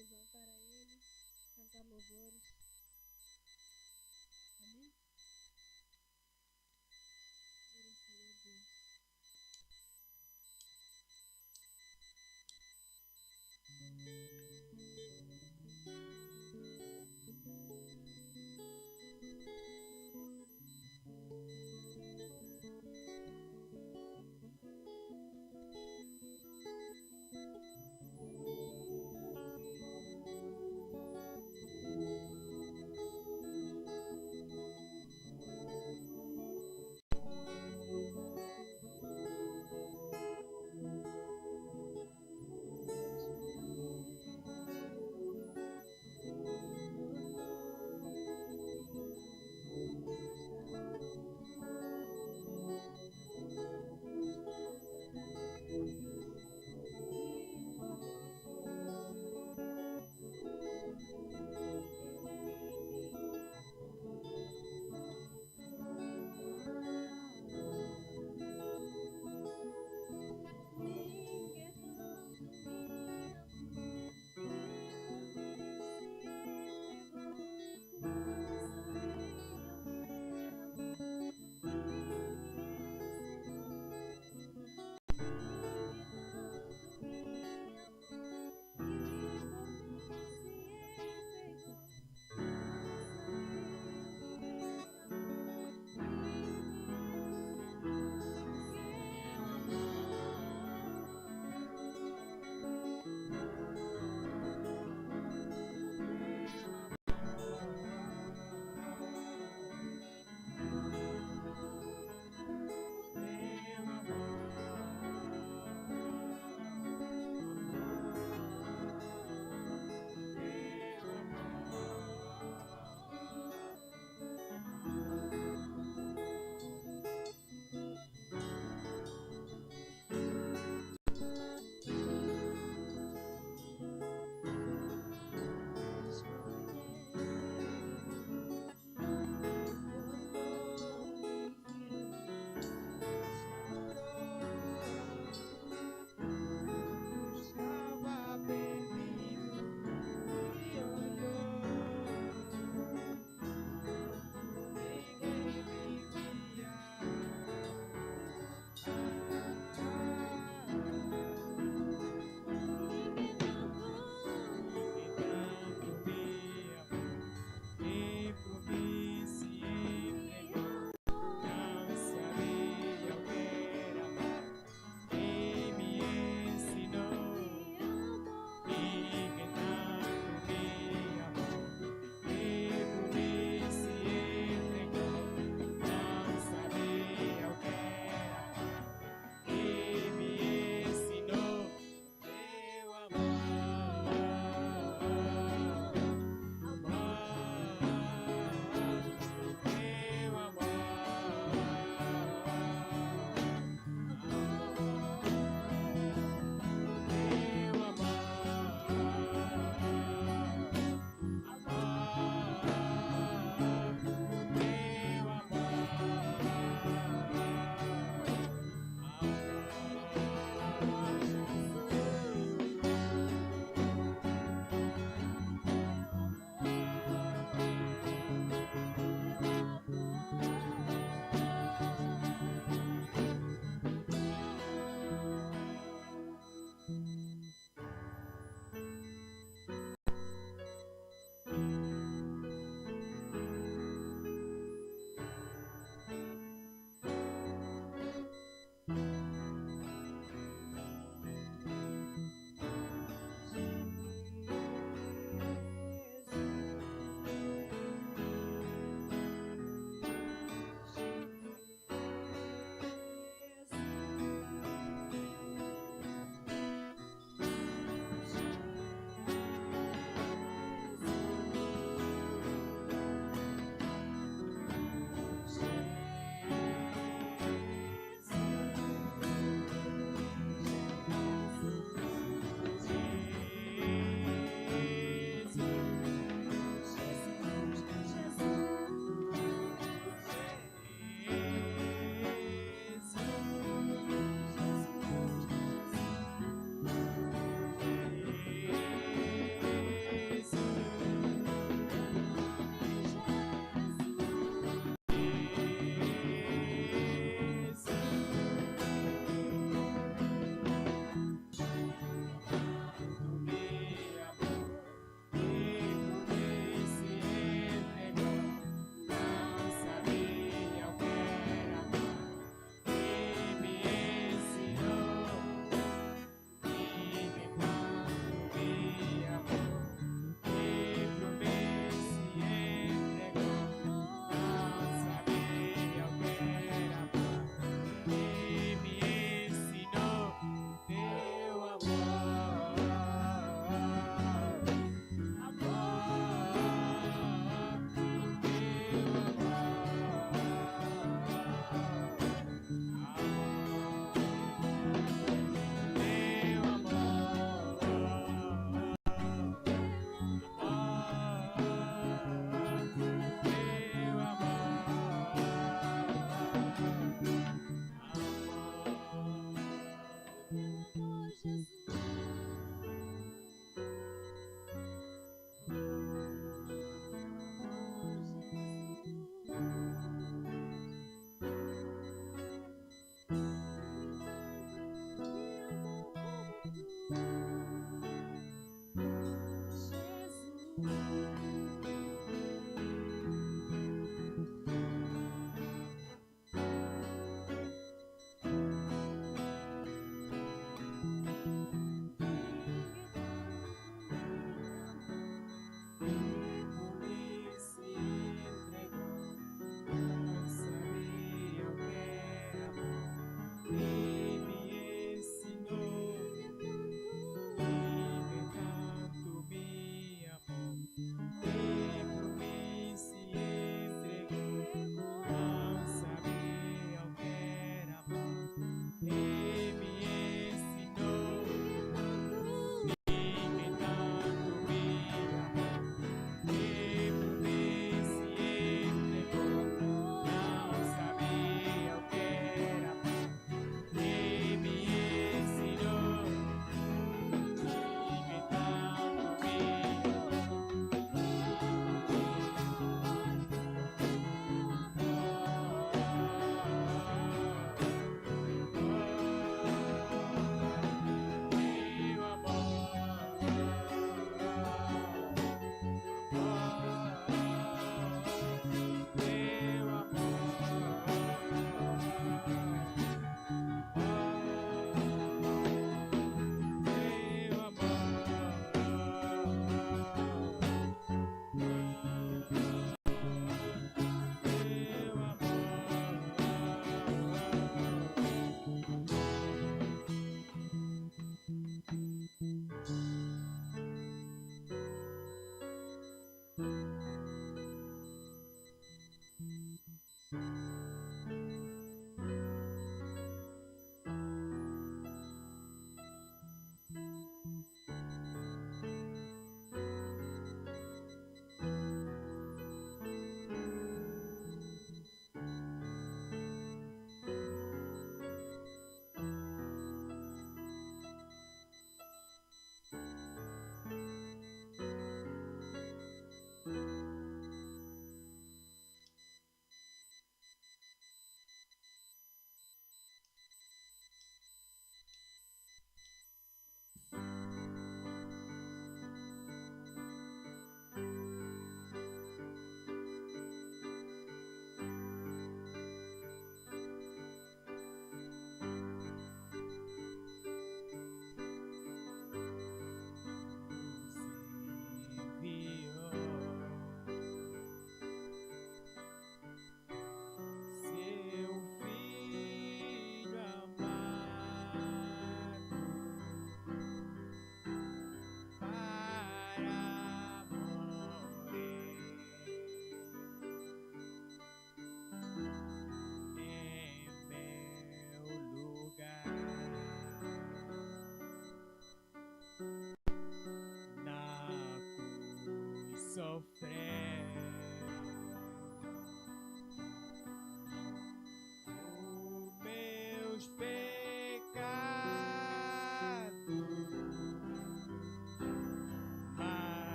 exaltar a Ele, cantar louvores. Amém? Glória ao Senhor Deus.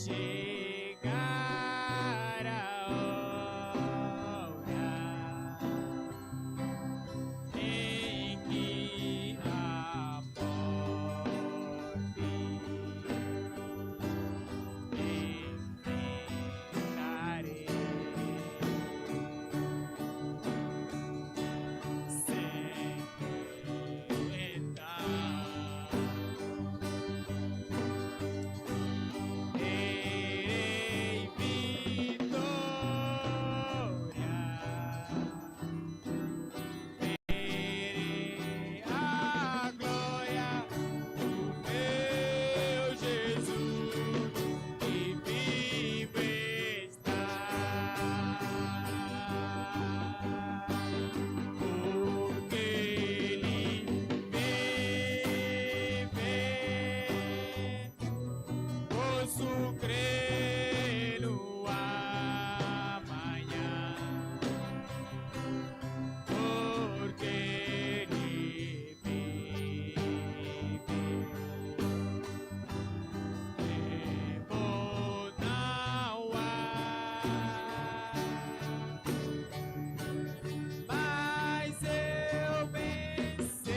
chegar a hora em que a morte enfrentarei, sempre então terei vitória, verei a glória do meu Jesus que vive está, porque Ele vive. Posso crer no amanhã, porque Ele vive. Tempo não há, mas eu pensei,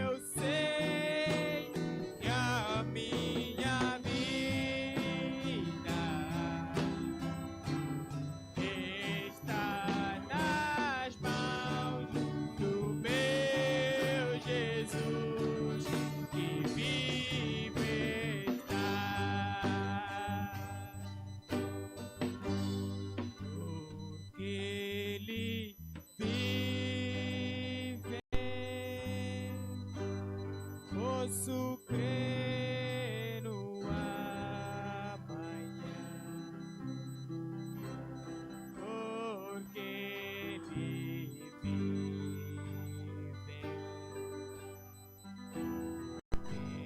eu sei que a minha vida está nas mãos do meu Jesus que vive está, porque Ele vive. Posso crer no amanhã, porque Ele vive.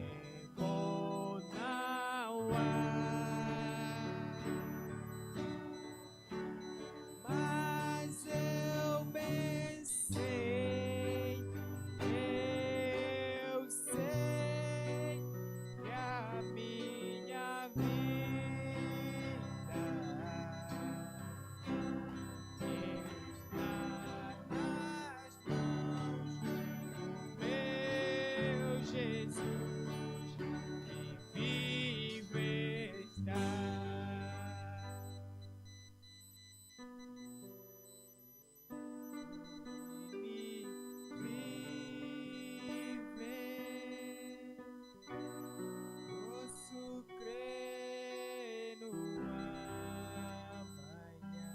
Tempo não há, mas eu pensei, eu sei que a minha vida está nas mãos do meu Jesus que vive está. Posso crer no amanhã,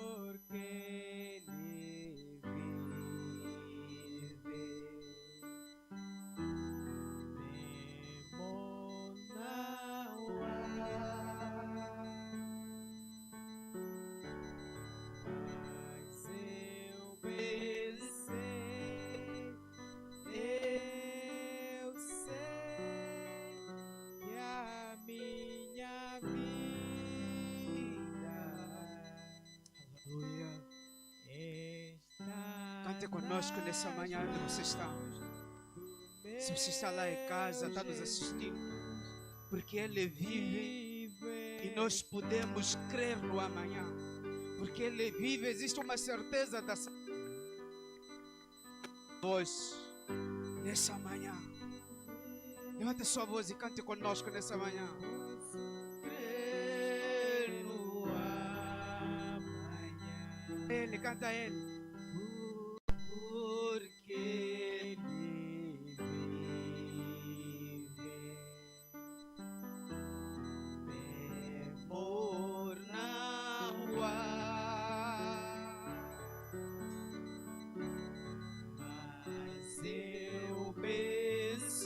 porque Ele vive. Tempo não há, mas eu pensei, eu sei que a minha vida, Aleluia. está Cante conosco nessa manhã onde você está. Se você está lá em casa, está nos assistindo, porque Ele vive e nós podemos crer no amanhã. Porque Ele vive, existe uma certeza da voz nessa manhã. Levante sua voz e cante conosco nessa manhã. crer no amanhã, Ele, canta a Ele. porque Ele vive. Temor não há, mas eu pensei,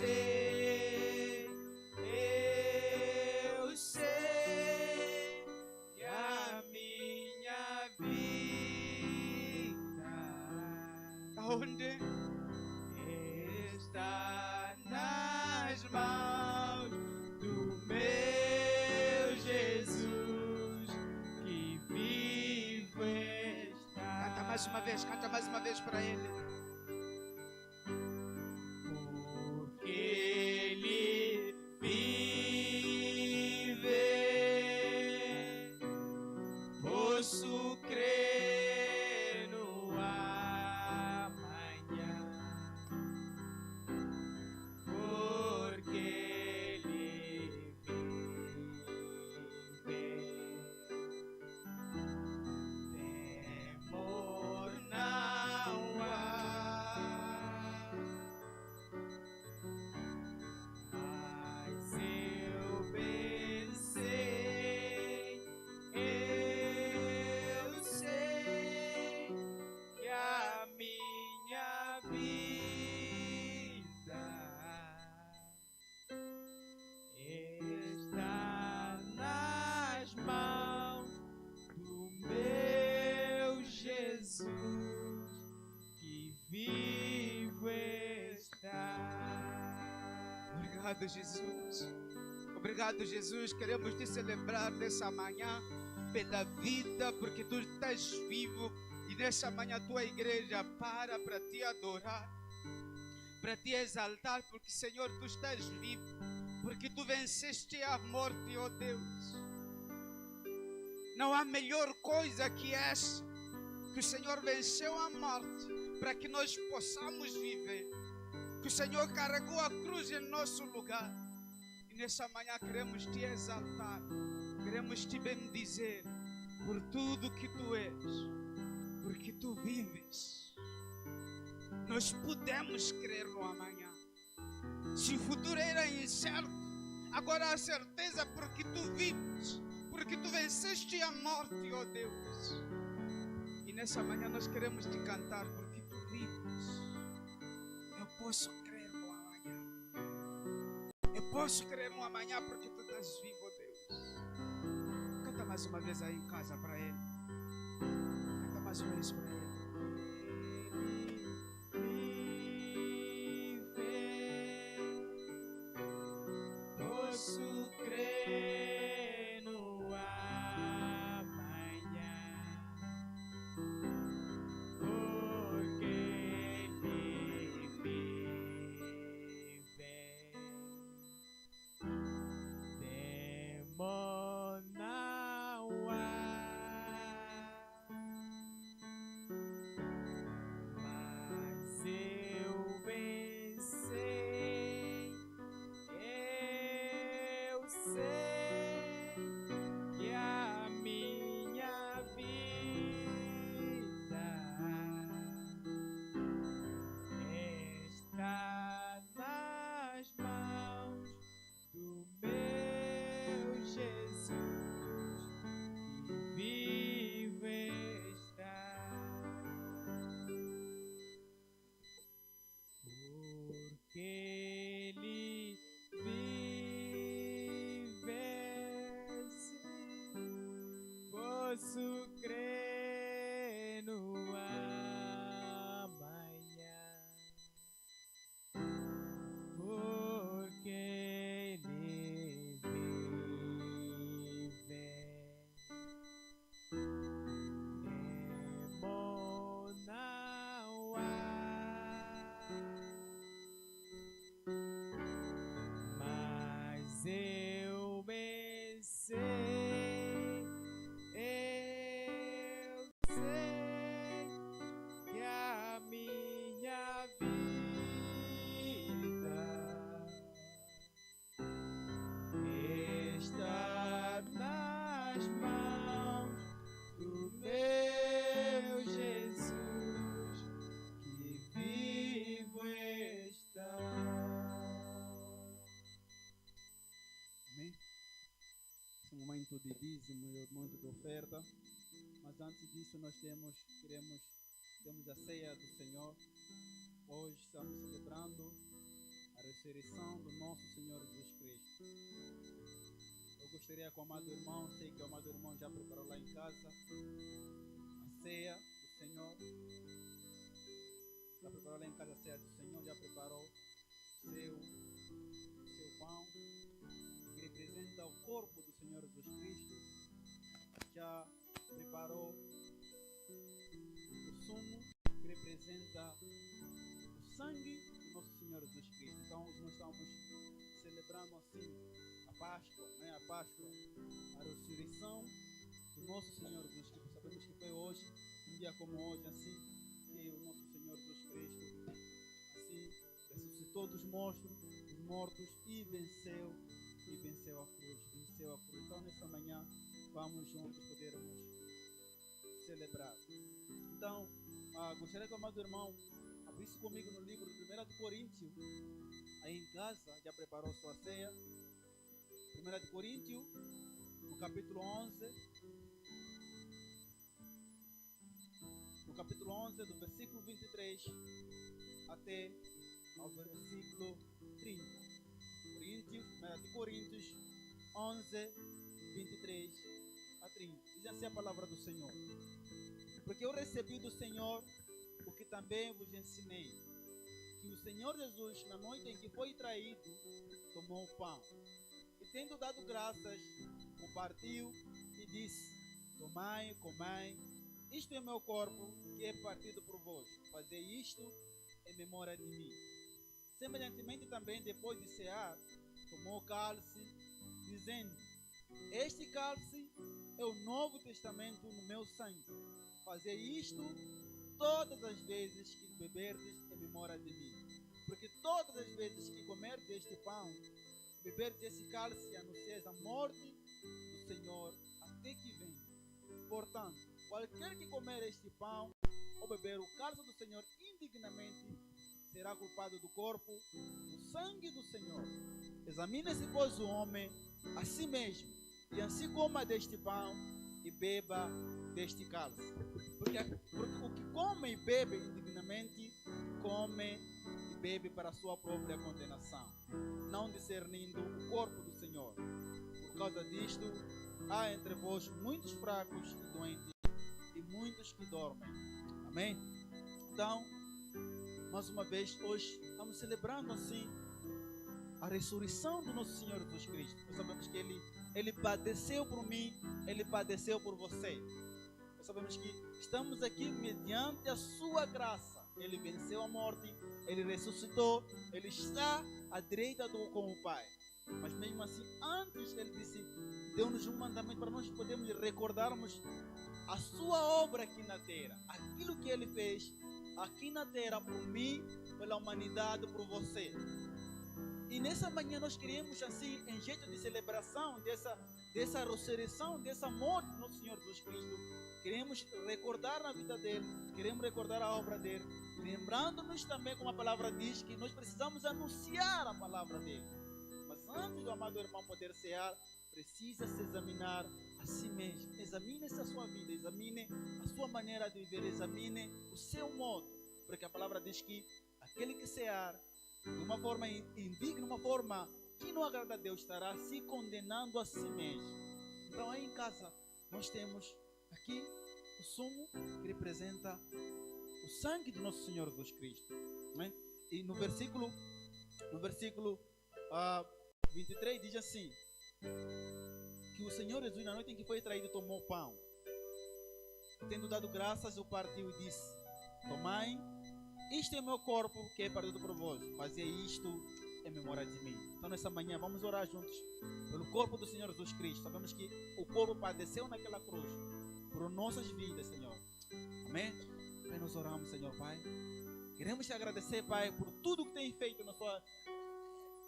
eu sei que a minha vida Aonde? está nas mãos do meu Jesus que vive está. Canta mais uma vez para Ele. Obrigado, Jesus. Obrigado, Jesus. Queremos te celebrar nessa manhã pela vida, porque tu estás vivo. E nessa manhã tua igreja para te adorar, para te exaltar, porque, Senhor, tu estás vivo, porque tu venceste a morte, ó Deus. Não há melhor coisa que essa, que o Senhor venceu a morte para que nós possamos viver, que o Senhor carregou a cruz em nosso lugar. E nessa manhã queremos te exaltar, queremos te bendizer por tudo que tu és, porque tu vives. Nós podemos crer no amanhã. Se o futuro era incerto, agora há certeza porque tu vives, porque tu venceste a morte, ó Deus. E nessa manhã nós queremos te cantar porque tu vives. Eu posso crer no amanhã. Eu posso crer no amanhã porque tu estás vivo, ó Deus. Canta mais uma vez aí em casa para Ele. Canta mais uma vez para Ele. Posso crer no amanhã, porque Ele vive. Temor não há, mas eu venci. Eu sei que a minha vida está nas mãos do meu Jesus, que vive está. Porque Ele posso crer no amanhã, porque Ele vive. Temor não há, mas eu venci. Está nas mãos do meu Jesus, que vivo está. Amém? Esse é um momento de dízimo e um momento de oferta. Mas antes disso nós temos a ceia do Senhor. Hoje estamos celebrando a ressurreição do nosso Senhor Jesus Cristo. Eu gostaria que o amado irmão, sei que o amado irmão já preparou lá em casa a ceia do Senhor. Já preparou lá em casa a ceia do Senhor, já preparou o seu pão, que representa o corpo do Senhor Jesus Cristo. Já preparou o sumo, que representa o sangue do nosso Senhor Jesus Cristo. Então hoje nós estamos celebrando assim a Páscoa, né? A Páscoa, a ressurreição do nosso Senhor Jesus Cristo. Sabemos que foi hoje, um dia como hoje, assim, que o nosso Senhor Jesus Cristo, assim, ressuscitou dos mortos e venceu a cruz, Então nessa manhã vamos juntos podermos celebrar. Então, gostaria que o amado irmão abrisse comigo no livro de 1 de Coríntios, aí em casa, já preparou sua ceia. 1 de Coríntios, no capítulo 11, do versículo 23 até ao versículo 30. 1 de Coríntios 11, 23 a 30. Diz assim a palavra do Senhor: porque eu recebi do Senhor o que também vos ensinei, que que o Senhor Jesus, na noite em que foi traído, tomou o pão. E tendo dado graças, o partiu e disse: tomai, comai, isto é meu corpo, que é partido por vós. Fazei isto em memória de mim. Semelhantemente também, depois de cear, tomou o cálice, dizendo: este cálice é o Novo Testamento no meu sangue. Fazei isto todas as vezes que beberdes em memória de mim. Porque todas as vezes que comerdes este pão, beberdes esse cálice, anunciais a morte do Senhor até que venha. Portanto, qualquer que comer este pão ou beber o cálice do Senhor indignamente, será culpado do corpo, do sangue do Senhor. Examine-se, pois, o homem a si mesmo, e assim coma deste pão e beba deste cálice. Porque o que come e bebe indignamente, come e bebe para a sua própria condenação, não discernindo o corpo do Senhor. Por causa disto, há entre vós muitos fracos e doentes, e muitos que dormem. Amém? Então, mais uma vez, hoje estamos celebrando assim a ressurreição do nosso Senhor Jesus Cristo. Nós sabemos que Ele padeceu por mim, Ele padeceu por você. Nós sabemos que estamos aqui mediante a sua graça. Ele venceu a morte, Ele ressuscitou, Ele está à direita com o Pai. Mas mesmo assim, antes Ele disse, deu-nos um mandamento para nós podermos recordarmos a sua obra aqui na terra, aquilo que Ele fez aqui na terra por mim, pela humanidade, por você. E nessa manhã nós queremos assim, em jeito de celebração dessa ressurreição, dessa morte do nosso Senhor Jesus Cristo, queremos recordar a vida dele, queremos recordar a obra dele, lembrando-nos também, como a palavra diz, que nós precisamos anunciar a palavra dele. Mas antes do amado irmão poder cear, precisa se examinar a si mesmo. Examine-se a sua vida, examine a sua maneira de viver, examine o seu modo, porque a palavra diz que aquele que cear de uma forma indigna, uma forma que não agrada a Deus, estará se condenando a si mesmo. Então aí em casa nós temos aqui o sumo que representa o sangue do nosso Senhor Jesus Cristo, né? E no versículo 23 diz assim, que o Senhor Jesus, na noite em que foi traído, tomou o pão, tendo dado graças, o partiu e disse: tomai, isto é meu corpo, que é partido por vós. Fazei isto em memória de mim. Então nessa manhã vamos orar juntos pelo corpo do Senhor Jesus Cristo. Sabemos que o corpo padeceu naquela cruz por nossas vidas, Senhor. Amém? Pai, nós oramos, Senhor Pai. Queremos te agradecer, Pai, por tudo que tem feito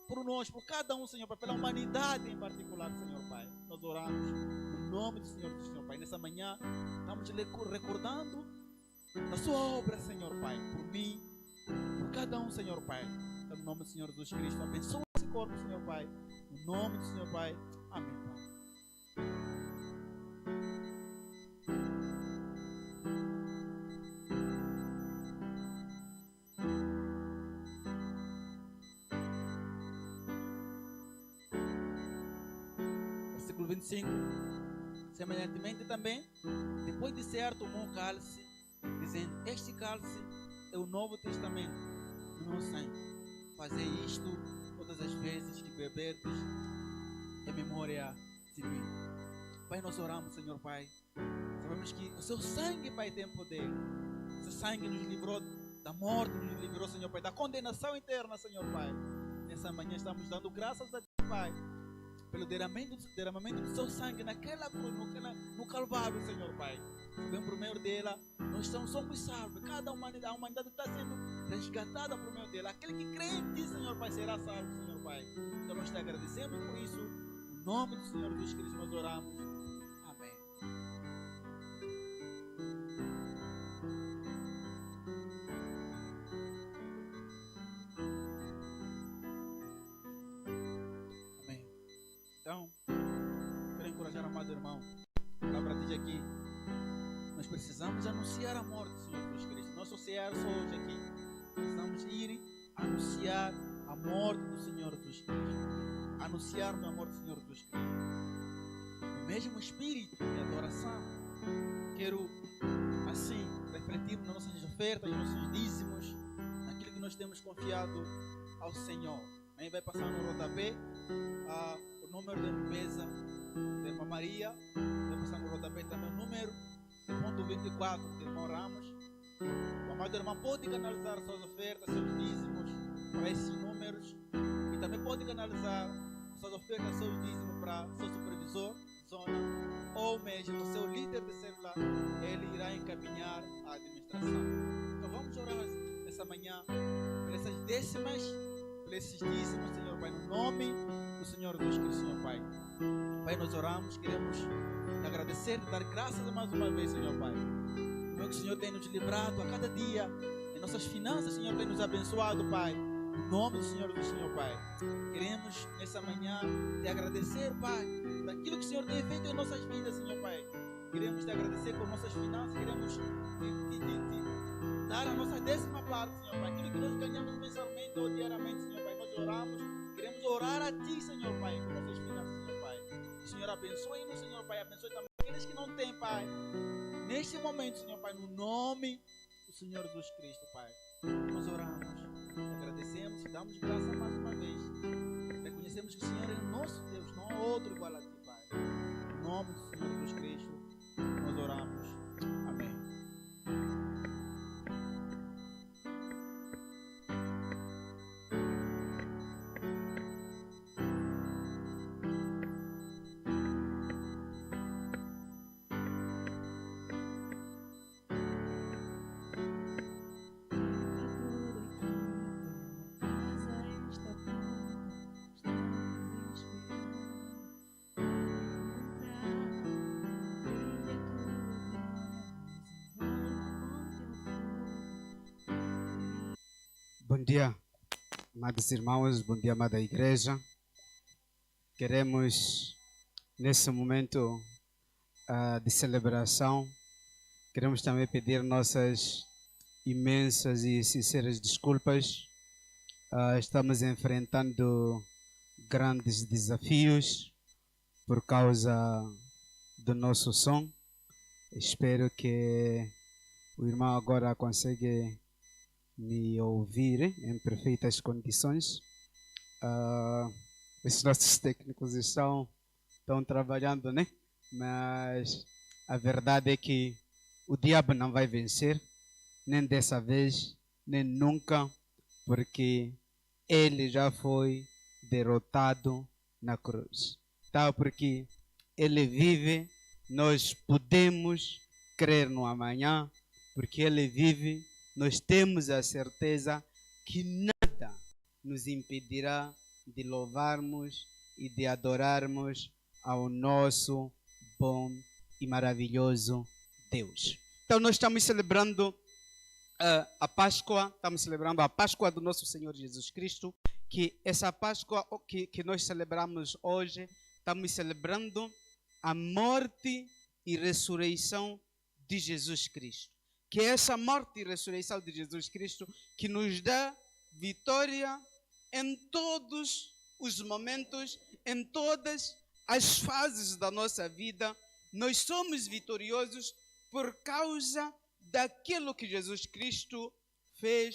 por nós, por cada um, Senhor Pai, pela humanidade em particular, Senhor Pai. Nós oramos no nome do Senhor Jesus, Senhor Pai. Nessa manhã estamos recordando da sua obra, Senhor Pai, por mim, por cada um, Senhor Pai. No nome do Senhor Jesus Cristo, abençoa esse corpo, Senhor Pai. No nome do Senhor Pai. Amém, Pai. Versículo 25. Semelhantemente também, depois de cear, tomou um cálice, dizendo: este cálice é o Novo Testamento no meu sangue. Fazei isto todas as vezes que beberdes em memória de mim. Pai, nós oramos, Senhor Pai. Sabemos que o seu sangue, Pai, tem poder. O seu sangue nos livrou da morte, nos livrou, Senhor Pai, da condenação eterna, Senhor Pai. Nessa manhã estamos dando graças a Deus, Pai, pelo derramamento do seu sangue naquela cruz, no Calvário, Senhor Pai. Bem por meio dela, nós somos salvos. A humanidade está sendo resgatada por meio dela. Aquele que crê em ti, Senhor Pai, será salvo, Senhor Pai. Então nós te agradecemos por isso. Em nome do Senhor Jesus Cristo nós oramos. Amém. Amém. Então, quero encorajar o amado irmão. A palavra diz aqui: nós precisamos anunciar a morte do Senhor Jesus Cristo. Não associar só hoje aqui. Precisamos ir anunciar a morte do Senhor Jesus Cristo. Anunciar a morte do Senhor Jesus Cristo. No mesmo espírito de adoração, quero assim refletir nas nossas ofertas, nos nossos dízimos, naquilo que nós temos confiado ao Senhor. Aí vai passar no rodapé o número de mesa da irmã Maria, vai passar no rodapé também o número de ponto 24 do irmão Ramos. O amado irmão pode canalizar suas ofertas, seus dízimos para esses números e também pode canalizar suas ofertas, seus dízimos para seu supervisor de zona ou mesmo seu líder de célula. Ele irá encaminhar a administração. Então vamos orar essa manhã por essas décimas, por esses dízimos, Senhor Pai, no nome do Senhor Jesus Cristo, Senhor Pai. Pai, nós oramos, queremos te agradecer, te dar graças mais uma vez, Senhor Pai. Que o Senhor tem nos livrado a cada dia, em nossas finanças, Senhor, tem nos abençoado, Pai. Em nome do Senhor Jesus, Senhor Pai. Queremos nessa manhã te agradecer, Pai, por aquilo que o Senhor tem feito em nossas vidas, Senhor Pai. Queremos te agradecer por nossas finanças, queremos te dar a nossa décima parte, Senhor Pai. Aquilo que nós ganhamos mensalmente ou diariamente, Senhor Pai. Nós oramos, queremos orar a Ti, Senhor Pai, por nossas finanças, Senhor Pai. Que o Senhor abençoe-nos, Senhor Pai. Abençoe também aqueles que não têm, Pai. Neste momento, Senhor Pai, no nome do Senhor Jesus Cristo, Pai. Nós oramos, agradecemos e damos graça mais uma vez. Reconhecemos que o Senhor é o nosso Deus, não há outro igual a Ti, Pai. No nome do Senhor Jesus Cristo, nós oramos. Amém. Bom dia, amados irmãos, bom dia, amada igreja. Queremos, nesse momento de celebração, queremos também pedir nossas imensas e sinceras desculpas. Estamos enfrentando grandes desafios por causa do nosso som. Espero que o irmão agora consiga me ouvir em perfeitas condições. Os nossos técnicos estão trabalhando, né? Mas a verdade é que o diabo não vai vencer, nem dessa vez, nem nunca, porque ele já foi derrotado na cruz. Tá? Porque ele vive, nós podemos crer no amanhã, porque ele vive. Nós temos a certeza que nada nos impedirá de louvarmos e de adorarmos ao nosso bom e maravilhoso Deus. Então nós estamos celebrando a Páscoa, estamos celebrando a Páscoa do nosso Senhor Jesus Cristo, que essa Páscoa que nós celebramos hoje, estamos celebrando a morte e ressurreição de Jesus Cristo. Que é essa morte e ressurreição de Jesus Cristo que nos dá vitória em todos os momentos, em todas as fases da nossa vida. Nós somos vitoriosos por causa daquilo que Jesus Cristo fez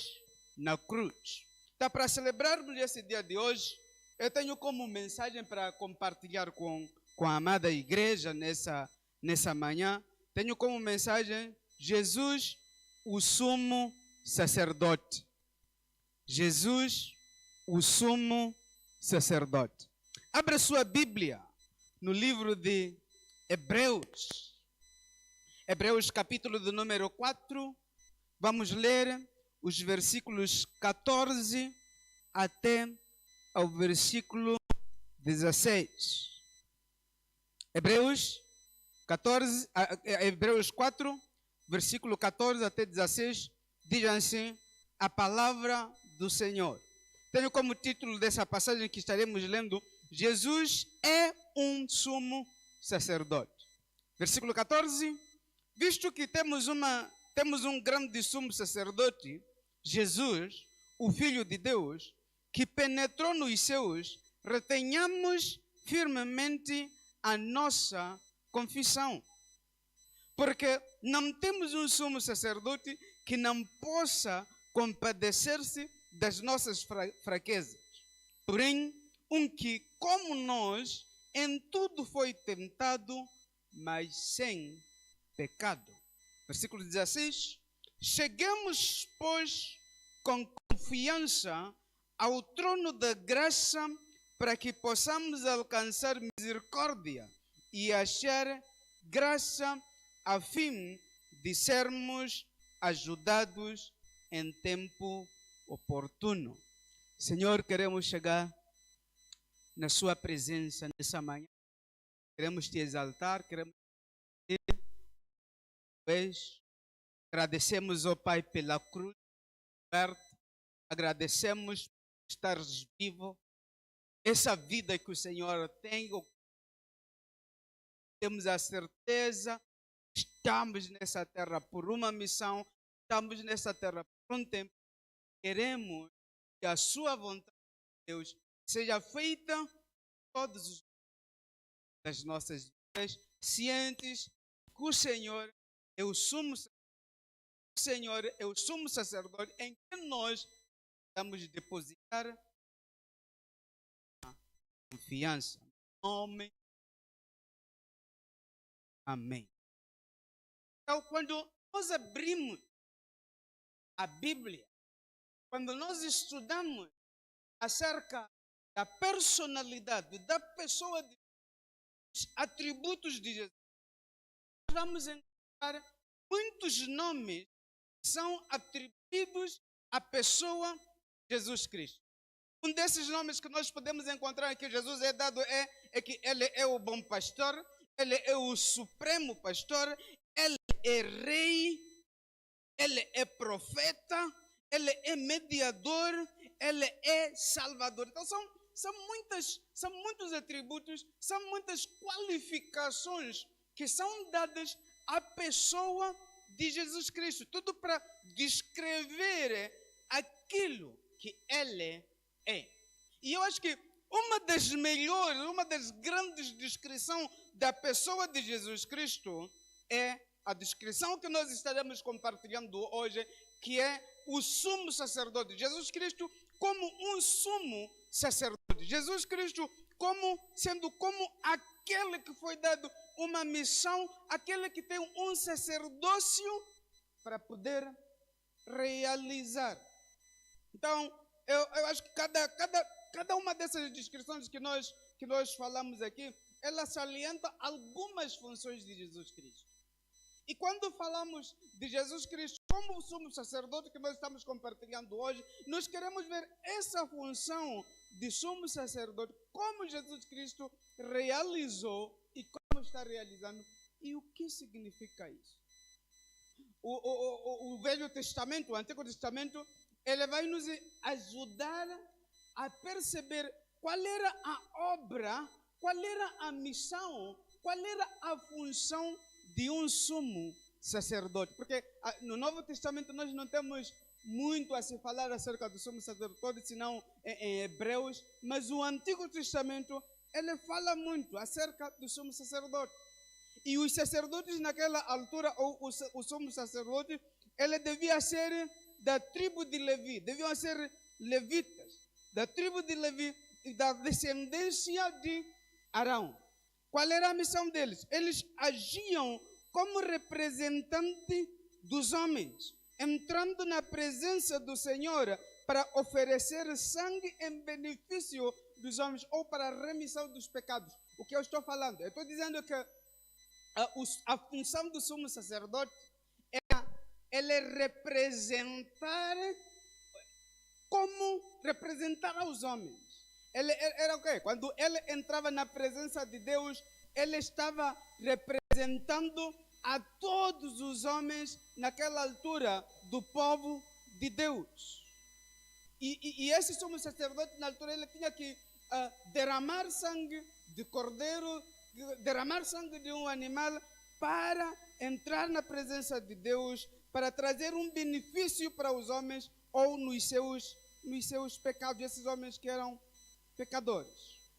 na cruz. Então, para celebrarmos esse dia de hoje, eu tenho como mensagem para compartilhar com a amada igreja nessa manhã. Tenho como mensagem Jesus, o sumo sacerdote. Jesus, o sumo sacerdote. Abra sua Bíblia no livro de Hebreus. Hebreus capítulo de número 4. Vamos ler os versículos 14 até ao versículo 16. Hebreus 4, versículo 14 até 16, diz assim a palavra do Senhor. Tenho como título dessa passagem que estaremos lendo, Jesus é um sumo sacerdote. Versículo 14, visto que temos um grande sumo sacerdote, Jesus, o Filho de Deus, que penetrou nos céus, retenhamos firmemente a nossa confissão. Porque não temos um sumo sacerdote que não possa compadecer-se das nossas fraquezas, porém um que, como nós, em tudo foi tentado, mas sem pecado. Versículo 16. Cheguemos, pois, com confiança ao trono da graça, para que possamos alcançar misericórdia e achar graça, a fim de sermos ajudados em tempo oportuno. Senhor, queremos chegar na sua presença nessa manhã. Queremos te exaltar, queremos te agradecemos, ó Pai, pela cruz, agradecemos por estares vivo, essa vida que o Senhor tem, temos a certeza, estamos nessa terra por uma missão, estamos nessa terra por um tempo, queremos que a sua vontade, Deus, seja feita todos os dias das nossas vidas, cientes que o Senhor é o sumo sacerdote em que nós vamos depositar a confiança. Amém. Amém. Então, quando nós abrimos a Bíblia, quando nós estudamos acerca da personalidade, da pessoa, dos atributos de Jesus, nós vamos encontrar muitos nomes que são atribuídos à pessoa de Jesus Cristo. Um desses nomes que nós podemos encontrar que Jesus é dado é que ele é o bom pastor, ele é o supremo pastor, ele é rei, ele é profeta, ele é mediador, ele é salvador. Então são muitos atributos, são muitas qualificações que são dadas à pessoa de Jesus Cristo. Tudo para descrever aquilo que ele é. E eu acho que uma das melhores, uma das grandes descrições da pessoa de Jesus Cristo é a descrição que nós estaremos compartilhando hoje, que é o sumo sacerdote. Jesus Cristo como um sumo sacerdote. Jesus Cristo sendo como aquele que foi dado uma missão, aquele que tem um sacerdócio para poder realizar. Então, eu acho que cada uma dessas descrições que nós falamos aqui, ela salienta algumas funções de Jesus Cristo. E quando falamos de Jesus Cristo como o sumo sacerdote que nós estamos compartilhando hoje, nós queremos ver essa função de sumo sacerdote, como Jesus Cristo realizou e como está realizando e o que significa isso. O Velho Testamento, o Antigo Testamento, ele vai nos ajudar a perceber qual era a obra, qual era a missão, qual era a função de um sumo sacerdote. Porque no Novo Testamento nós não temos muito a se falar acerca do sumo sacerdote, senão em Hebreus, mas o Antigo Testamento, ele fala muito acerca do sumo sacerdote. E os sacerdotes naquela altura, ou o sumo sacerdote, ele devia ser da tribo de Levi, deviam ser levitas, da tribo de Levi e da descendência de Arão. Qual era a missão deles? Eles agiam como representante dos homens, entrando na presença do Senhor para oferecer sangue em benefício dos homens ou para a remissão dos pecados. O que eu estou falando? Eu estou dizendo que a função do sumo sacerdote é representar, como representar aos homens. Ele era o quê? Quando ele entrava na presença de Deus, ele estava representando a todos os homens naquela altura do povo de Deus. E esse sumo sacerdote, na altura, ele tinha que derramar sangue de cordeiro, derramar sangue de um animal para entrar na presença de Deus, para trazer um benefício para os homens ou nos seus pecados, esses homens que eram pecadores.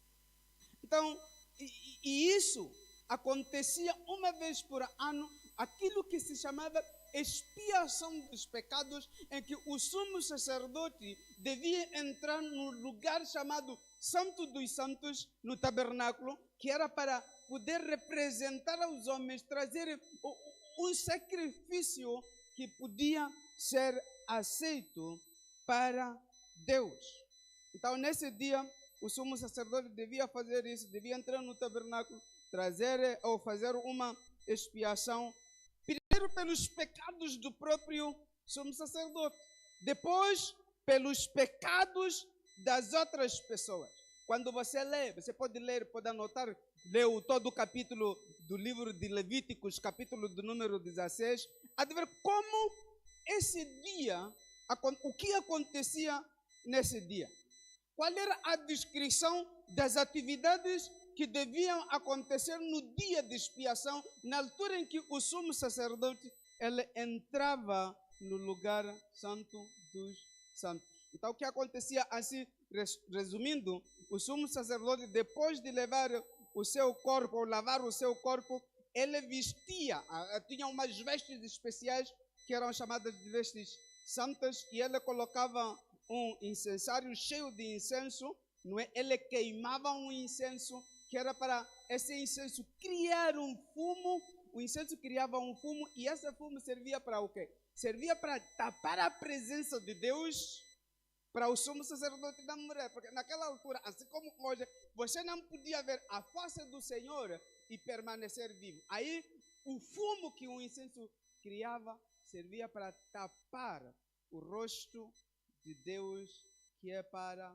Então, e isso acontecia uma vez por ano, aquilo que se chamava expiação dos pecados, em que o sumo sacerdote devia entrar no lugar chamado Santo dos Santos, no tabernáculo, que era para poder representar aos homens, trazer um sacrifício que podia ser aceito para Deus. Então, nesse dia, o sumo sacerdote devia fazer isso, devia entrar no tabernáculo, trazer ou fazer uma expiação, primeiro pelos pecados do próprio sumo sacerdote, depois pelos pecados das outras pessoas. Quando você lê, você pode ler, pode anotar, leu todo o capítulo do livro de Levíticos, capítulo do número 16, há de ver como esse dia, o que acontecia nesse dia. Qual era a descrição das atividades que deviam acontecer no dia de expiação, na altura em que o sumo sacerdote ele entrava no lugar santo dos santos. Então, o que acontecia assim, resumindo, o sumo sacerdote, depois de levar o seu corpo, ou lavar o seu corpo, ele vestia, tinha umas vestes especiais que eram chamadas de vestes santas, e ele colocava um incensário cheio de incenso, não é? Ele queimava um incenso que era para esse incenso criar um fumo. O incenso criava um fumo, e esse fumo servia para o quê? Servia para tapar a presença de Deus para o sumo sacerdote não morrer, porque naquela altura, assim como hoje, você não podia ver a face do Senhor e permanecer vivo. Aí, o fumo que o incenso criava servia para tapar o rosto de Deus, que é para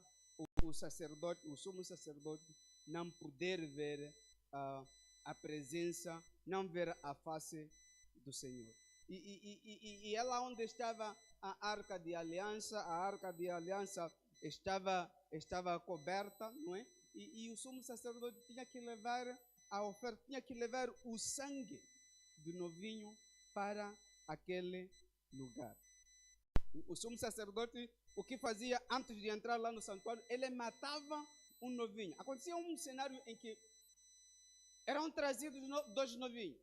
o sacerdote, o sumo sacerdote, não poder ver a presença, não ver a face do Senhor. E ela onde estava a arca de aliança estava coberta, não é? E o sumo sacerdote tinha que levar a oferta, tinha que levar o sangue do novinho para aquele lugar. O sumo sacerdote, o que fazia antes de entrar lá no santuário, ele matava um novinho. Acontecia um cenário em que eram trazidos dois novinhos,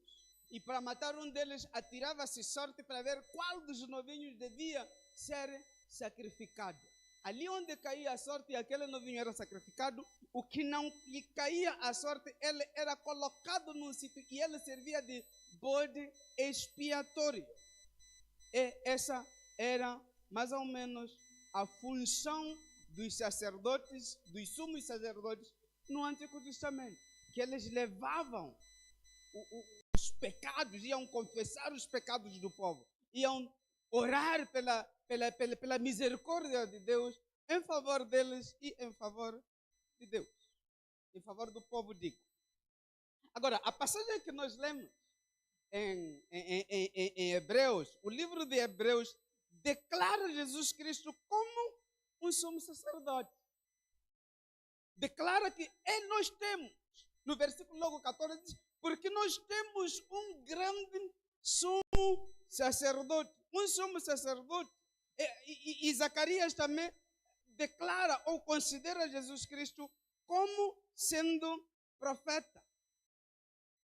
e para matar um deles atirava-se sorte para ver qual dos novinhos devia ser sacrificado. Ali onde caía a sorte, aquele novinho era sacrificado. O que não lhe caía a sorte, ele era colocado num sítio e ele servia de bode expiatório. E essa era mais ou menos a função dos sacerdotes, dos sumos sacerdotes no Antigo Testamento, que eles levavam os pecados, iam confessar os pecados do povo, iam orar pela misericórdia de Deus em favor deles e em favor de Deus, em favor do povo, digo. Agora, a passagem que nós lemos em Hebreus, o livro de Hebreus declara Jesus Cristo como um sumo sacerdote. Declara que nós temos, no versículo logo 14, diz, porque nós temos um grande sumo sacerdote. Um sumo sacerdote. E Zacarias também declara ou considera Jesus Cristo como sendo profeta.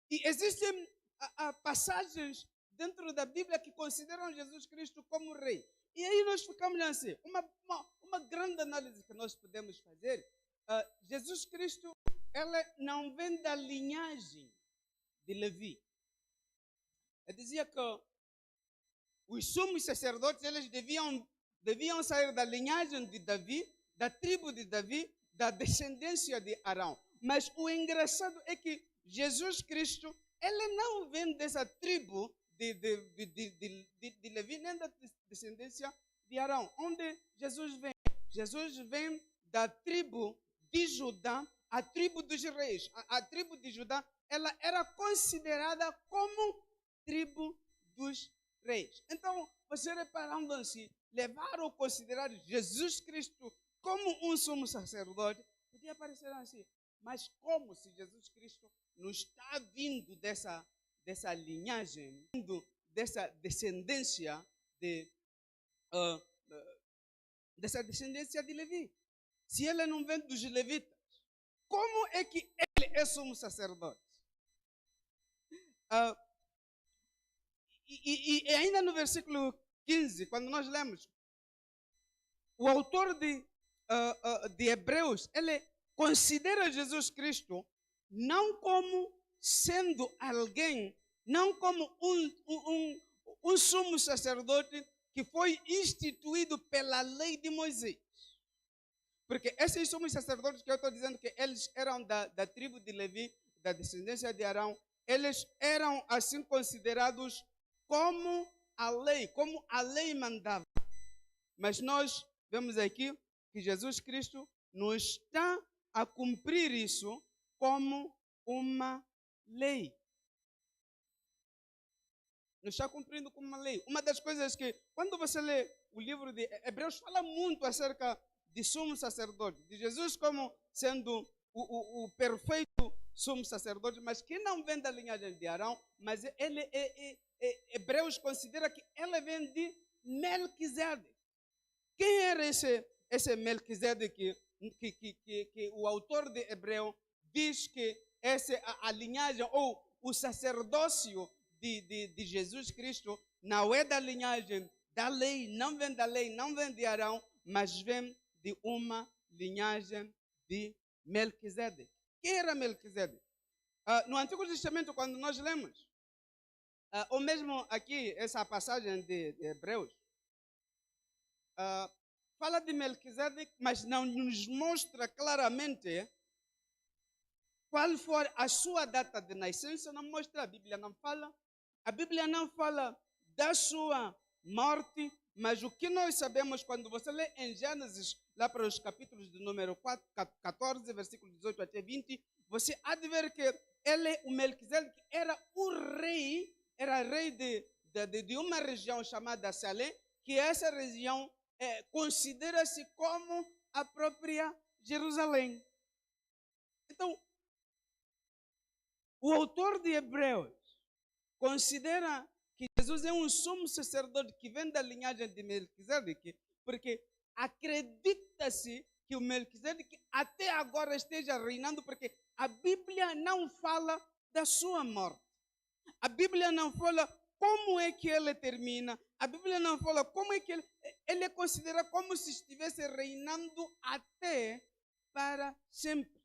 E existem passagens dentro da Bíblia que consideram Jesus Cristo como rei. E aí nós ficamos assim, uma grande análise que nós podemos fazer. Jesus Cristo, ele não vem da linhagem de Levi. Eu dizia que os sumos sacerdotes, eles deviam sair da linhagem de Davi, da tribo de Davi, da descendência de Arão. Mas o engraçado é que Jesus Cristo, ele não vem dessa tribo de Levi, nem da descendência de Arão. Onde Jesus vem? Jesus vem da tribo de Judá, a tribo dos reis. A tribo de Judá, ela era considerada como tribo dos reis. Então, você reparando assim, levar ou considerar Jesus Cristo como um sumo sacerdote, podia parecer assim, mas como se Jesus Cristo não está vindo dessa linhagem, vindo dessa descendência de Levi? Se ele não vem dos levitas, como é que ele é sumo sacerdote? E ainda no versículo 15, quando nós lemos, o autor de Hebreus, ele considera Jesus Cristo não como sendo alguém, não como um sumo sacerdote que foi instituído pela lei de Moisés. Porque esses sumos sacerdotes que eu estou dizendo que eles eram da tribo de Levi, da descendência de Arão, eles eram assim considerados como a lei mandava. Mas nós vemos aqui que Jesus Cristo nos está a cumprir isso como uma lei. Nos está cumprindo como uma lei. Uma das coisas que, quando você lê o livro de Hebreus, fala muito acerca de sumo sacerdote, de Jesus como sendo o perfeito sumo sacerdote, mas que não vem da linhagem de Arão, mas Hebreus considera que ele vem de Melquisedeque. Quem era esse Melquisedeque que o autor de Hebreu diz que a linhagem ou o sacerdócio de Jesus Cristo não é da linhagem da lei, não vem da lei, não vem de Arão, mas vem de uma linhagem de Melquisedeque. Quem era Melquisedeque? No Antigo Testamento, quando nós lemos, ou mesmo aqui, essa passagem de Hebreus, fala de Melquisedeque, mas não nos mostra claramente qual for a sua data de nascença, não mostra, a Bíblia não fala. A Bíblia não fala da sua morte, mas o que nós sabemos quando você lê em Gênesis, lá para os capítulos de número 14, versículo 18 até 20, você há de ver que o Melquisedeque era rei de uma região chamada Salém, que essa região considera-se como a própria Jerusalém. Então, o autor de Hebreus considera que Jesus é um sumo sacerdote que vem da linhagem de Melquisedeque, porque acredita-se que o Melquisedeque até agora esteja reinando, porque a Bíblia não fala da sua morte. A Bíblia não fala como é que ele termina. A Bíblia não fala como é que ele considera como se estivesse reinando até para sempre.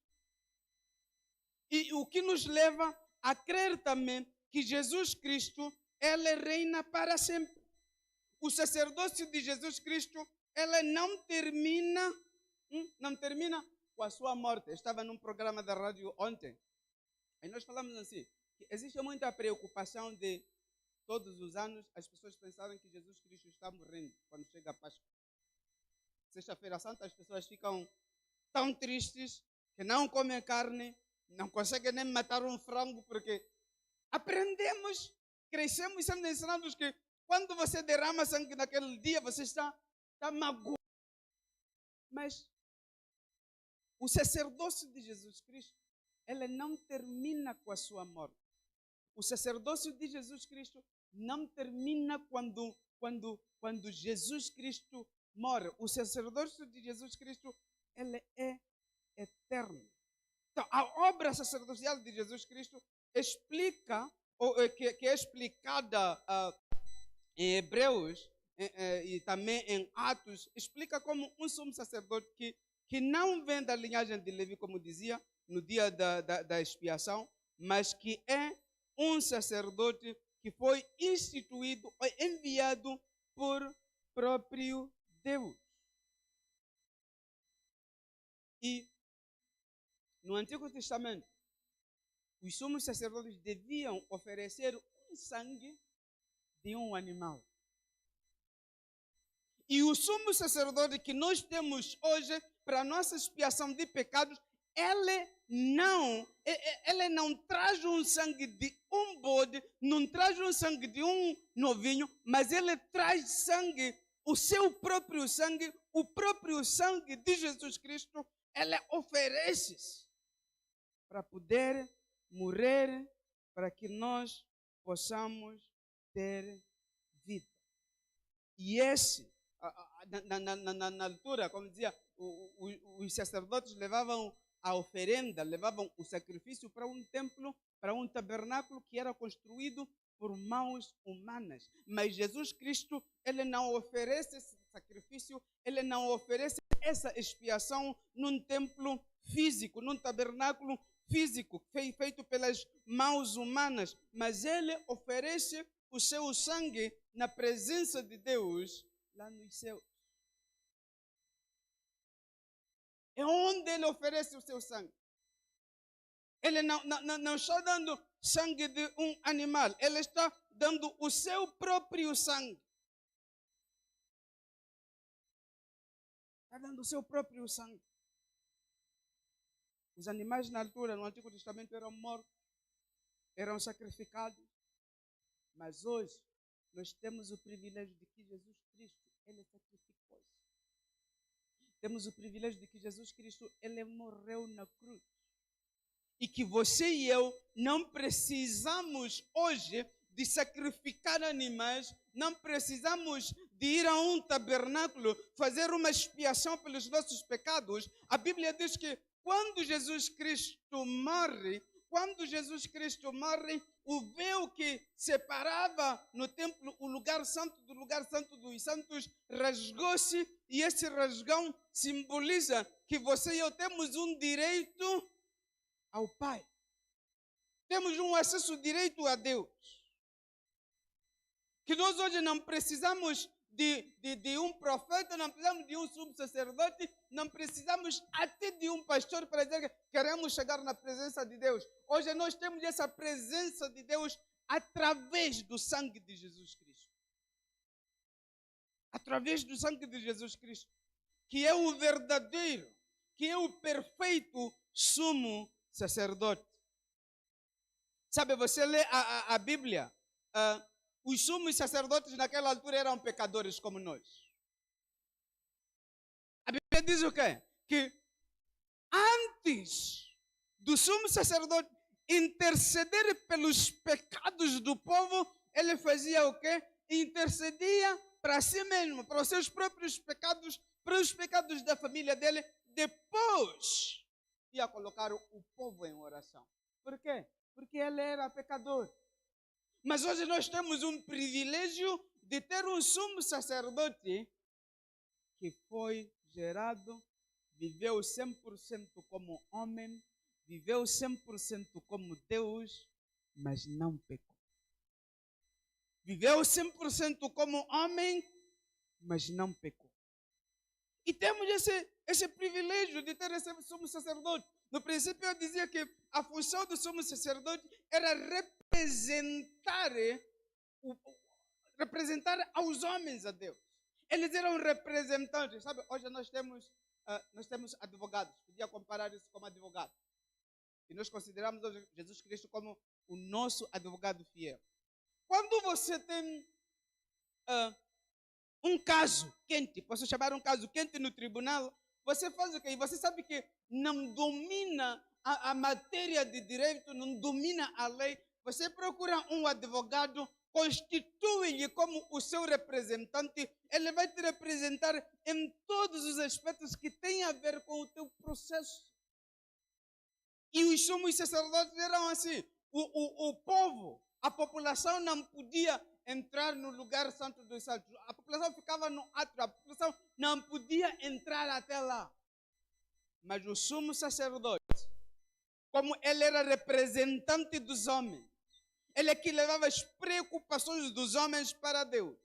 E o que nos leva a crer também que Jesus Cristo, ele reina para sempre. O sacerdócio de Jesus Cristo, ele não termina com a sua morte. Eu estava num programa da rádio ontem, e nós falamos assim, que existe muita preocupação de todos os anos as pessoas pensarem que Jesus Cristo está morrendo quando chega a Páscoa. Sexta-feira Santa as pessoas ficam tão tristes que não comem carne, não conseguem nem matar um frango, porque aprendemos, crescemos sendo ensinados que quando você derrama sangue naquele dia, você está magoado. Mas o sacerdócio de Jesus Cristo, ele não termina com a sua morte. O sacerdócio de Jesus Cristo não termina quando Jesus Cristo morre. O sacerdócio de Jesus Cristo, ele é eterno. Então, a obra sacerdocial de Jesus Cristo explica, que é explicada em Hebreus e também em Atos, explica como um sumo sacerdote que não vem da linhagem de Levi, como dizia, no dia da expiação, mas que é um sacerdote que foi instituído, enviado por próprio Deus. E no Antigo Testamento, os sumos sacerdotes deviam oferecer um sangue de um animal. E o sumo sacerdote que nós temos hoje para a nossa expiação de pecados, ele não traz um sangue de um bode, não traz um sangue de um novinho, mas ele traz sangue, o seu próprio sangue, o próprio sangue de Jesus Cristo, ele oferece para poder morrer, para que nós possamos ter vida. E esse, na altura, como dizia, os sacerdotes levavam a oferenda, levavam o sacrifício para um templo, para um tabernáculo que era construído por mãos humanas. Mas Jesus Cristo, ele não oferece esse sacrifício, ele não oferece essa expiação num templo físico, num tabernáculo físico, feito pelas mãos humanas, mas ele oferece o seu sangue na presença de Deus lá nos céus. É onde ele oferece o seu sangue. Ele não está dando sangue de um animal, ele está dando o seu próprio sangue. Está dando o seu próprio sangue. Os animais na altura, no Antigo Testamento, eram mortos, eram sacrificados. Mas hoje, nós temos o privilégio de que Jesus Cristo, ele sacrificou-se. Temos o privilégio de que Jesus Cristo, ele morreu na cruz. E que você e eu não precisamos hoje de sacrificar animais, não precisamos de ir a um tabernáculo, fazer uma expiação pelos nossos pecados. A Bíblia diz que quando Jesus Cristo morre, o véu que separava no templo o lugar santo dos santos rasgou-se, e esse rasgão simboliza que você e eu temos um direito ao Pai. Temos um acesso direito a Deus. Que nós hoje não precisamos de um profeta, não precisamos de um sumo sacerdote, não precisamos até de um pastor para dizer que queremos chegar na presença de Deus. Hoje nós temos essa presença de Deus através do sangue de Jesus Cristo. Através do sangue de Jesus Cristo, que é o verdadeiro, que é o perfeito sumo sacerdote. Sabe, você lê a Bíblia, os sumos sacerdotes naquela altura eram pecadores como nós. A Bíblia diz o quê? Que antes do sumo sacerdote interceder pelos pecados do povo, ele fazia o quê? Intercedia para si mesmo, para os seus próprios pecados, para os pecados da família dele. Depois ia colocar o povo em oração. Por quê? Porque ele era pecador. Mas hoje nós temos um privilégio de ter um sumo sacerdote que foi gerado, viveu 100% como homem, viveu 100% como Deus, mas não pecou. Viveu 100% como homem, mas não pecou. E temos esse privilégio de ter esse sumo sacerdote. No princípio eu dizia que a função do sumo sacerdote era representar aos homens a Deus. Eles eram representantes. Sabe, hoje nós temos advogados. Podia comparar isso como advogado. E nós consideramos hoje Jesus Cristo como o nosso advogado fiel. Quando você tem um caso quente, posso chamar um caso quente no tribunal, você faz o quê? Você sabe que não domina a matéria de direito, não domina a lei. Você procura um advogado, constitui-lhe como o seu representante. Ele vai te representar em todos os aspectos que têm a ver com o teu processo. E os sumos sacerdotes eram assim. O povo, a população não podia entrar no lugar santo dos santos. A população ficava no átrio. A população não podia entrar até lá. Mas o sumo sacerdote, como ele era representante dos homens, ele é que levava as preocupações dos homens para Deus.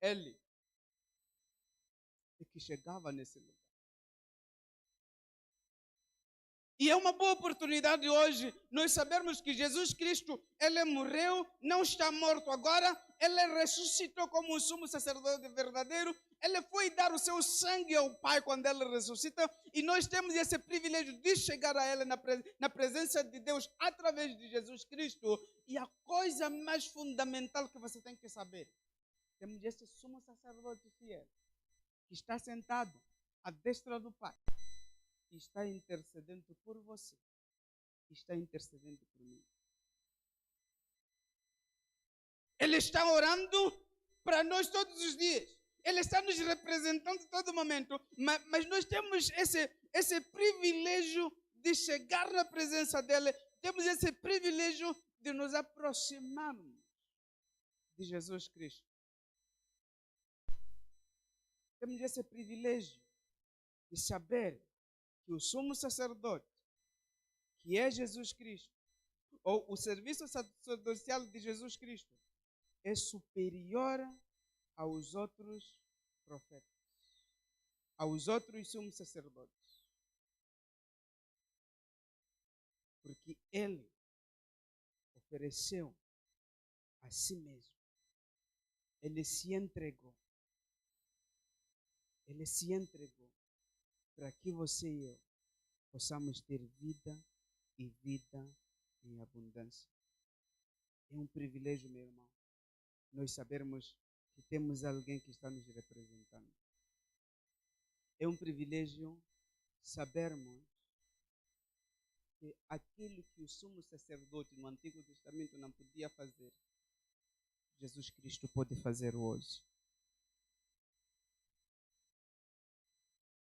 Ele é que chegava nesse lugar. E é uma boa oportunidade hoje nós sabermos que Jesus Cristo, ele morreu, não está morto agora, ele ressuscitou como um sumo sacerdote verdadeiro, ele foi dar o seu sangue ao Pai quando ele ressuscita, e nós temos esse privilégio de chegar a ele na presença de Deus através de Jesus Cristo. E a coisa mais fundamental que você tem que saber, temos esse sumo sacerdote fiel, que está sentado à destra do Pai, e está intercedendo por você, está intercedendo por mim. Ele está orando para nós todos os dias. Ele está nos representando em todo momento. Mas nós temos esse privilégio de chegar na presença dele. Temos esse privilégio de nos aproximarmos de Jesus Cristo. Temos esse privilégio de saber que o sumo sacerdote, que é Jesus Cristo, ou o serviço sacerdotal de Jesus Cristo, é superior aos outros profetas, aos outros sumos sacerdotes. Porque ele ofereceu a si mesmo. Ele se entregou. Ele se entregou para que você e eu possamos ter vida e vida em abundância. É um privilégio, meu irmão, nós sabermos que temos alguém que está nos representando. É um privilégio sabermos que aquilo que o sumo sacerdote no Antigo Testamento não podia fazer, Jesus Cristo pode fazer hoje.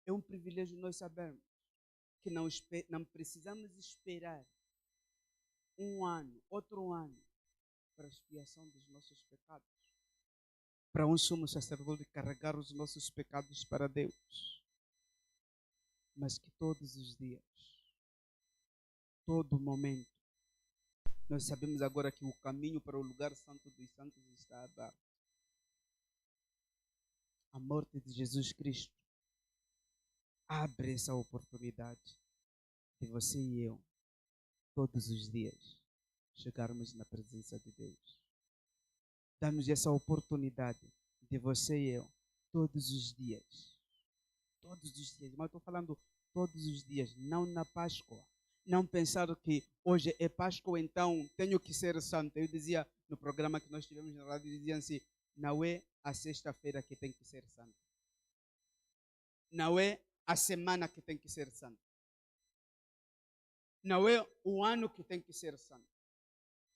É um privilégio nós sabermos que não precisamos esperar um ano, outro ano, para a expiação dos nossos pecados. Para um sumo sacerdote carregar os nossos pecados para Deus. Mas que todos os dias, todo momento, nós sabemos agora que o caminho para o lugar santo dos santos está aberto. A morte de Jesus Cristo abre essa oportunidade de você e eu, todos os dias, chegarmos na presença de Deus. Dá-nos essa oportunidade de você e eu, todos os dias. Todos os dias. Mas estou falando todos os dias, não na Páscoa. Não pensar que hoje é Páscoa, então tenho que ser santo. Eu dizia no programa que nós tivemos na rádio, diziam assim, não é a sexta-feira que tem que ser santo. Não é a semana que tem que ser santo. Não é o ano que tem que ser santo.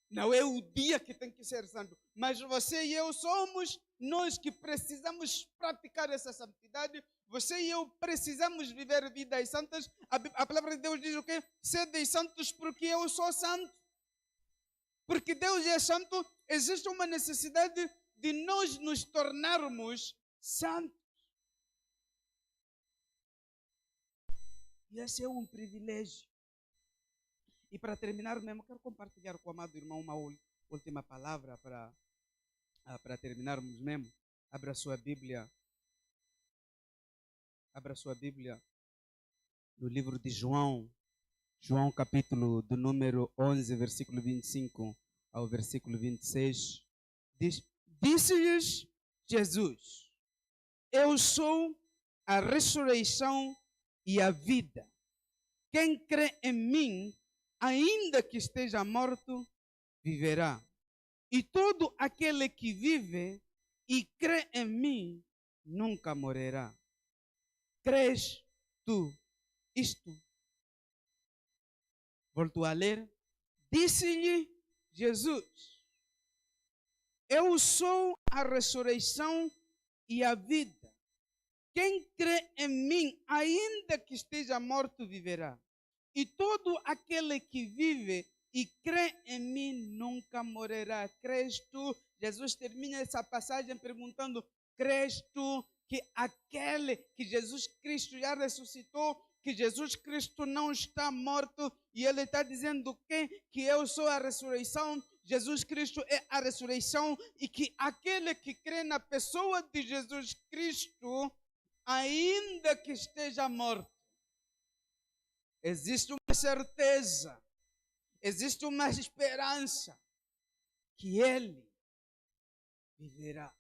Não é o dia que tem que ser santo. Mas você e eu somos nós que precisamos praticar essa santidade. Você e eu precisamos viver vidas santas. A palavra de Deus diz o quê? Sede santos porque eu sou santo. Porque Deus é santo, existe uma necessidade de nós nos tornarmos santos. E esse é um privilégio. E para terminar mesmo, quero compartilhar com o amado irmão uma última palavra para terminarmos mesmo. Abra sua Bíblia. Abra sua Bíblia no livro de João. João capítulo do número 11, versículo 25 ao versículo 26. Disse-lhes Jesus, eu sou a ressurreição e a vida. Quem crê em mim, ainda que esteja morto, viverá. E todo aquele que vive e crê em mim, nunca morrerá. Crês tu isto? Volto a ler. Disse-lhe Jesus, eu sou a ressurreição e a vida. Quem crê em mim, ainda que esteja morto, viverá. E todo aquele que vive e crê em mim nunca morrerá. Crês tu? Jesus termina essa passagem perguntando, crês tu que aquele que Jesus Cristo já ressuscitou, que Jesus Cristo não está morto, e ele está dizendo que eu sou a ressurreição, Jesus Cristo é a ressurreição, e que aquele que crê na pessoa de Jesus Cristo, ainda que esteja morto, existe uma certeza, existe uma esperança que ele viverá.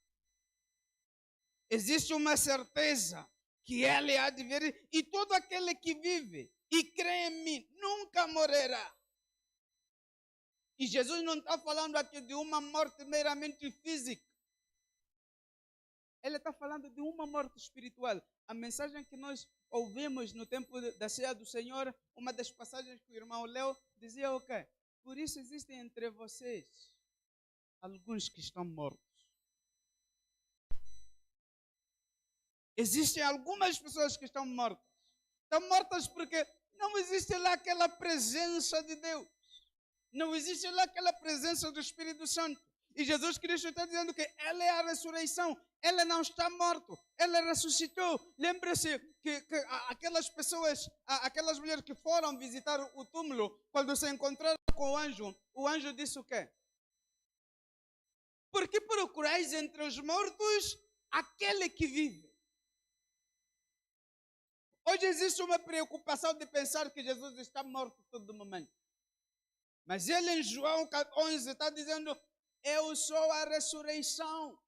Existe uma certeza que ele há de viver, e todo aquele que vive e crê em mim nunca morrerá. E Jesus não está falando aqui de uma morte meramente física. Ele está falando de uma morte espiritual. A mensagem que nós ouvimos no tempo da ceia do Senhor, uma das passagens que o irmão leu, dizia o quê? Por isso existem entre vocês alguns que estão mortos. Existem algumas pessoas que estão mortas. Estão mortas porque não existe lá aquela presença de Deus. Não existe lá aquela presença do Espírito Santo. E Jesus Cristo está dizendo que Ele é a ressurreição. Ele não está morto. Ele ressuscitou. Lembre-se que aquelas pessoas, aquelas mulheres que foram visitar o túmulo, quando se encontraram com o anjo disse o quê? Por que procurais entre os mortos aquele que vive? Hoje existe uma preocupação de pensar que Jesus está morto todo momento. Mas ele em João 11 está dizendo: eu sou a ressurreição.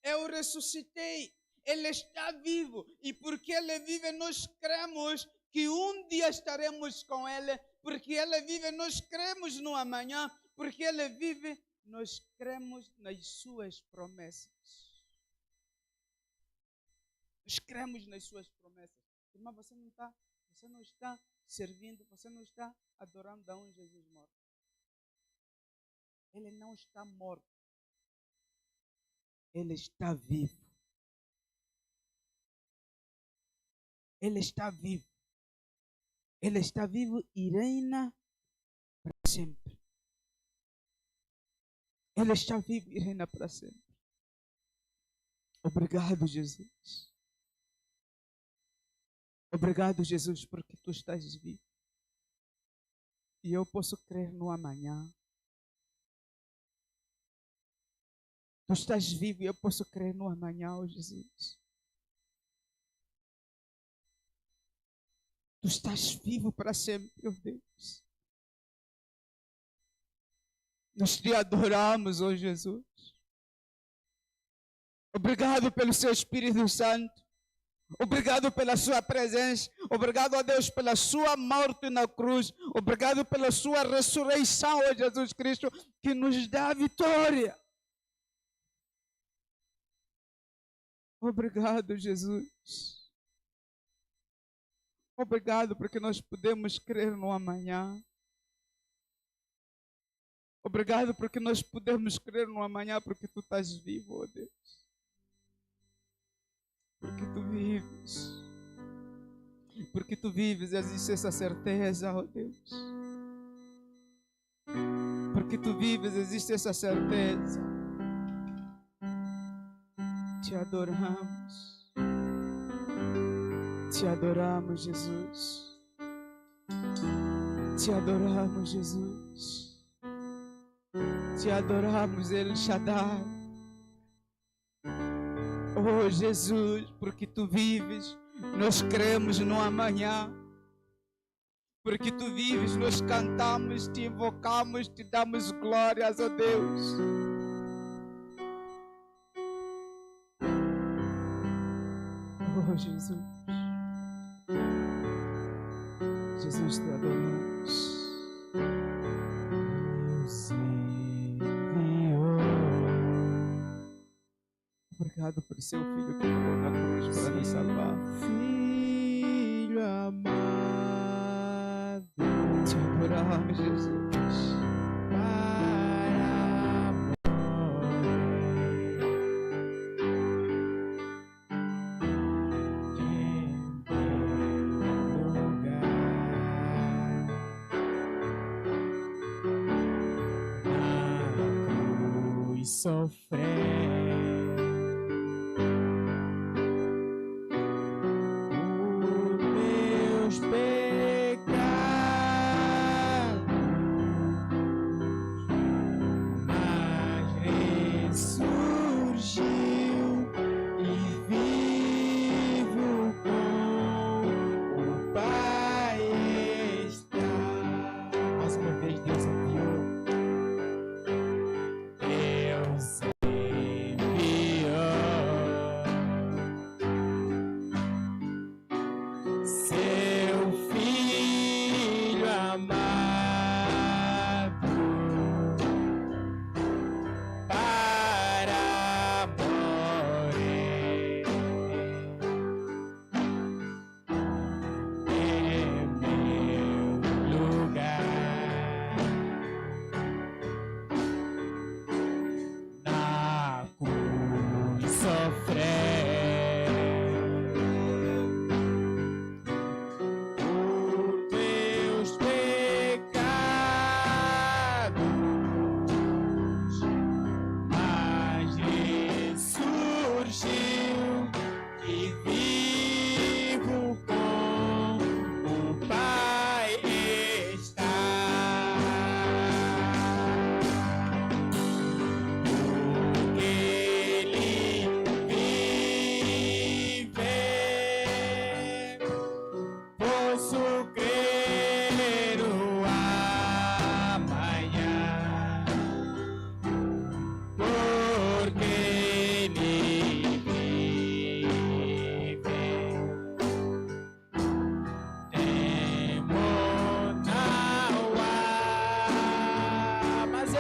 Eu ressuscitei. Ele está vivo. E porque Ele vive, nós cremos que um dia estaremos com Ele. Porque Ele vive, nós cremos no amanhã. Porque Ele vive, nós cremos nas suas promessas. Nós cremos nas suas promessas. Irmã, você não está servindo, você não está adorando a um Jesus morto. Ele não está morto. Ele está vivo. Ele está vivo. Ele está vivo e reina para sempre. Ele está vivo e reina para sempre. Obrigado, Jesus. Obrigado, Jesus, porque tu estás vivo. E eu posso crer no amanhã. Tu estás vivo e eu posso crer no amanhã, oh Jesus. Tu estás vivo para sempre, oh Deus. Nós te adoramos, oh Jesus. Obrigado pelo seu Espírito Santo. Obrigado pela sua presença. Obrigado a Deus pela sua morte na cruz. Obrigado pela sua ressurreição, ó Jesus Cristo, que nos dá a vitória. Obrigado, Jesus. Obrigado porque nós podemos crer no amanhã. Obrigado porque nós podemos crer no amanhã porque tu estás vivo, ó Deus. Porque tu vives. Porque tu vives e existe essa certeza, ó Deus. Porque tu vives, existe essa certeza. Te adoramos. Te adoramos, Jesus. Te adoramos, Jesus. Te adoramos, El Shaddai. Oh, Jesus, porque tu vives, nós cremos no amanhã. Porque tu vives, nós cantamos, te invocamos, te damos glórias, ó Deus. Oh, Jesus. Jesus, te adoramos. Obrigado por seu filho que morreu na cruz para nos salvar. Filho amado, Te adoramos, Jesus. para morrer em teu lugar, na cruz sofrer. Deus enviou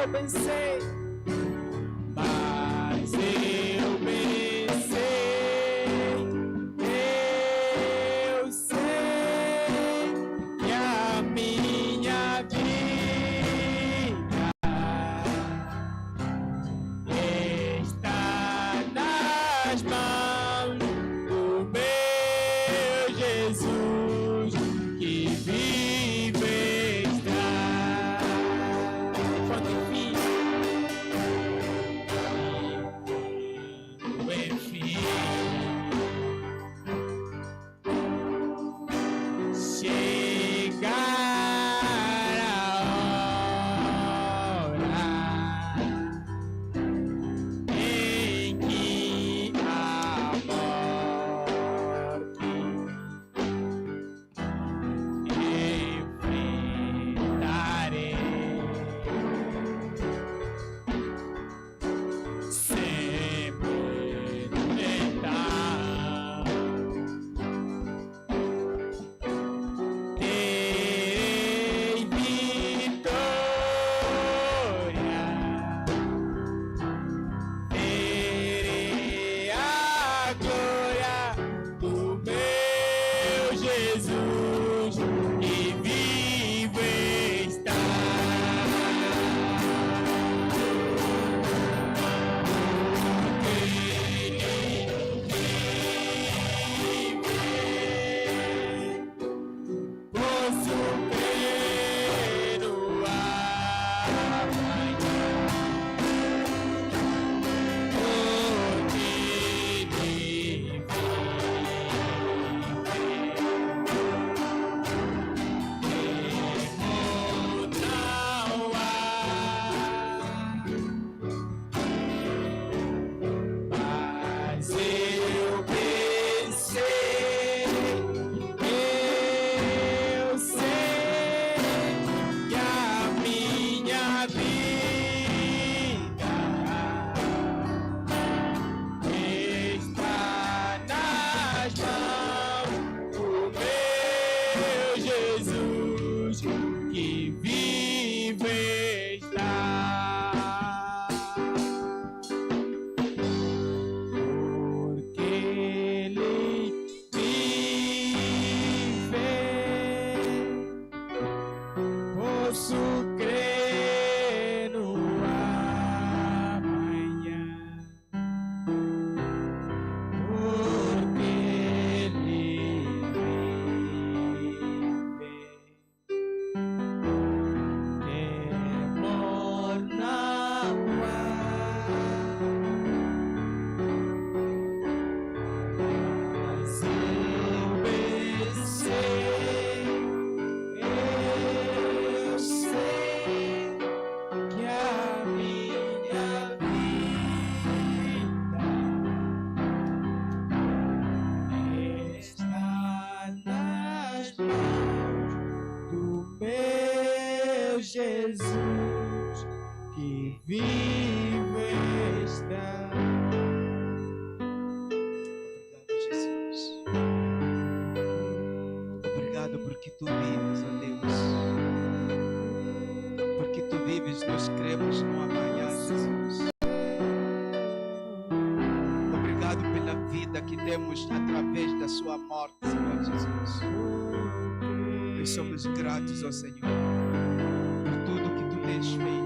eu pensei, mas eu pensei, eu sei que a minha vida está nas mãos do meu Jesus que vive está. Quando enfim chegar a hora em que a morte enfrentarei, sempre tentar terei vitória, terei a glória do meu Jesus que vive está. Posso crer no amanhã, porque ele temor não há. Mas eu pensei, eu sei que a minha vida está nas mãos do meu Jesus que vive está. Porque ele vive, posso crer no amanhã, porque ele vive. Temor não há. Mas eu pensei, eu sei que a minha vida está nas mãos do meu Jesus que vive está. Obrigado, Jesus. Obrigado porque tu vives, ó Deus. Porque tu vives, nós cremos no amanhã, Jesus. Obrigado pela vida que temos através da sua morte, Senhor Jesus. Nós somos gratos ao Senhor por tudo que tu tens feito.